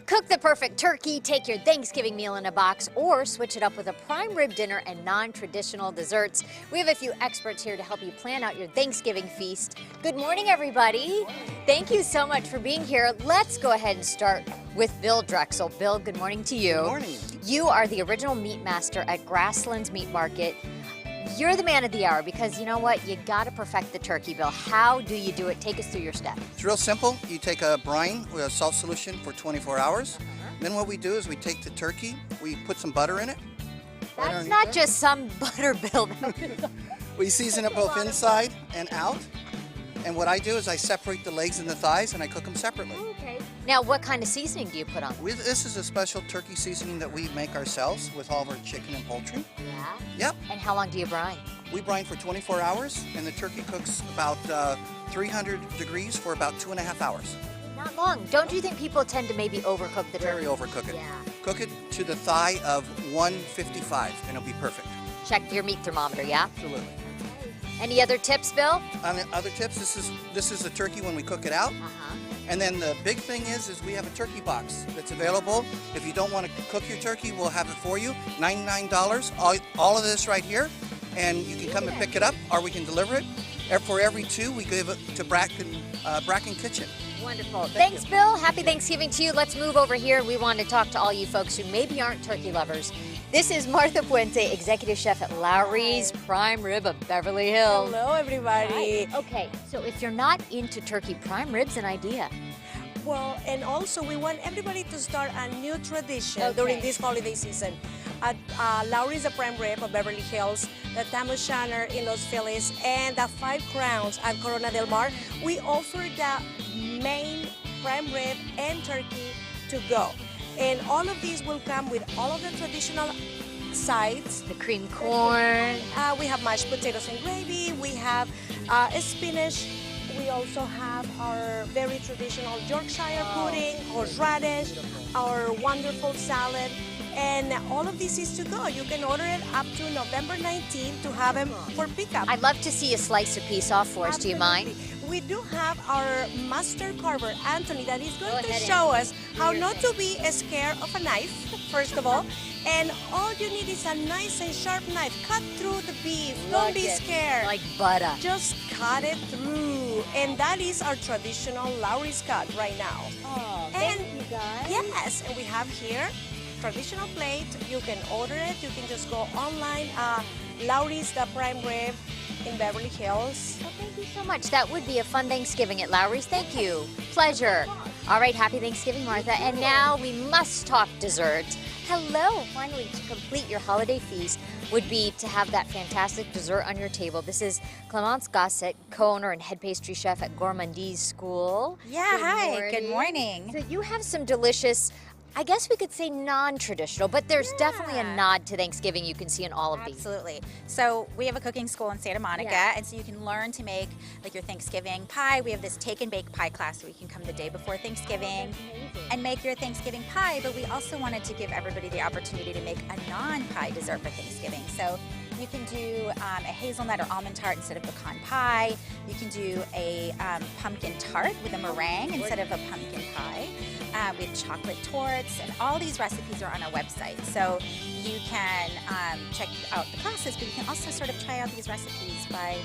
Cook the perfect turkey, take your Thanksgiving meal in a box, or switch it up with a prime rib dinner and non-traditional desserts. We have a few experts here to help you plan out your Thanksgiving feast. Good morning, everybody. Thank you so much for being here. Let's go ahead and start with Bill Drexel. Bill, good morning to you. Good morning. You are the original meat master at Grasslands Meat Market. You're the man of the hour because you know what? You gotta perfect the turkey, Bill. How do you do it? Take us through your steps. It's real simple. You take a brine with a salt solution for 24 hours. Then what we do is we take the turkey, we put some butter in it. That's not just some butter, Bill. We season it both inside and out. And what I do is I separate the legs and the thighs and I cook them separately. Okay. Now, what kind of seasoning do you put on? This is a special turkey seasoning that we make ourselves with all of our chicken and poultry. Yeah? Yep. And how long do you brine? We brine for 24 hours and the turkey cooks about 300 degrees for about 2.5 hours. Not long. Don't you think people tend to maybe overcook the turkey? Very overcook it. Yeah. Cook it to the thigh of 155 and it'll be perfect. Check your meat thermometer, yeah? Absolutely. Any other tips, Bill? Other tips, this is a turkey when we cook it out. And then the big thing is we have a turkey box that's available. If you don't want to cook your turkey, we'll have it for you. $99, all of this right here. And you can come and pick it up or we can deliver it. For every two, we give it to Bracken Kitchen. Wonderful. Thanks, Bill. Happy Thanksgiving to you. Let's move over here. We want to talk to all you folks who maybe aren't turkey lovers. This is Martha Puente, Executive Chef at Lowry's Prime Rib of Beverly Hills. Hello, everybody. Hi. Okay, so if you're not into turkey, prime rib's an idea. Well, and also we want everybody to start a new tradition during this holiday season. At Lowry's the Prime Rib of Beverly Hills, the Tam O'Shanter in Los Feliz, and the Five Crowns at Corona del Mar, we offer the main prime rib and turkey to go. And all of these will come with all of the traditional sides. The cream corn. We have mashed potatoes and gravy. We have spinach. We also have our very traditional Yorkshire pudding, horseradish, our wonderful salad. And all of this is to go. You can order it up to November 19th to have them for pickup. I'd love to see you slice a piece off for us. Absolutely. Do you mind? We do have our master carver, Anthony, that is going to show us how not to be scared of a knife, first of all. And all you need is a nice and sharp knife. Cut through the beef. Don't be scared. Like butter. Just cut it through. And that is our traditional Lowry's cut right now. Oh, and thank you guys. Yes, and we have here traditional plate. You can order it. You can just go online. Lowry's the Prime Rib in Beverly Hills. Well, thank you so much. That would be a fun Thanksgiving at Lowry's. Thank you. Pleasure. All right, happy Thanksgiving, Martha. And now we must talk desserts. Hello. Finally, to complete your holiday feast would be to have that fantastic dessert on your table. This is Clemence Gossett, co-owner and head pastry chef at Gourmandise School. Yeah, Good morning. So you have some delicious, I guess we could say non-traditional, but there's definitely a nod to Thanksgiving you can see in all of these. Absolutely. So we have a cooking school in Santa Monica, and so you can learn to make like your Thanksgiving pie. We have this take and bake pie class where you can come the day before Thanksgiving and make your Thanksgiving pie, but we also wanted to give everybody the opportunity to make a non-pie dessert for Thanksgiving. So you can do a hazelnut or almond tart instead of pecan pie. You can do a pumpkin tart with a meringue instead of a pumpkin pie. We have chocolate torts, and all these recipes are on our website. So you can check out the classes, but you can also sort of try out these recipes by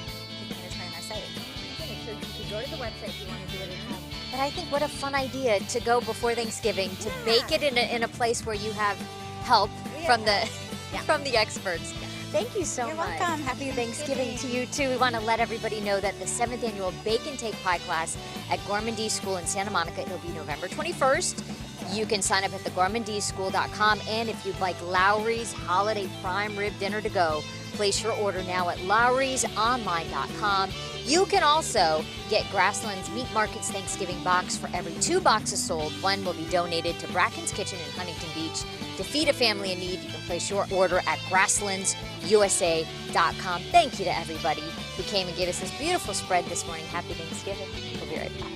taking a try on our site. Okay, so you can go to the website if you want to do it at home. But I think what a fun idea to go before Thanksgiving, to bake it in a place where you have help from the experts. Thank you so much. You're welcome. Happy Thanksgiving to you too. We want to let everybody know that the 7th annual Bake and Take Pie class at Gourmandise School in Santa Monica, it'll be November 21st. You can sign up at thegourmandiseschool.com, and if you'd like Lowry's Holiday Prime Rib Dinner to go, place your order now at lowrysonline.com. You can also get Grasslands Meat Market's Thanksgiving box. For every 2 boxes sold, 1 will be donated to Bracken's Kitchen in Huntington Beach. To feed a family in need, you can place your order at grasslandsusa.com. Thank you to everybody who came and gave us this beautiful spread this morning. Happy Thanksgiving. We'll be right back.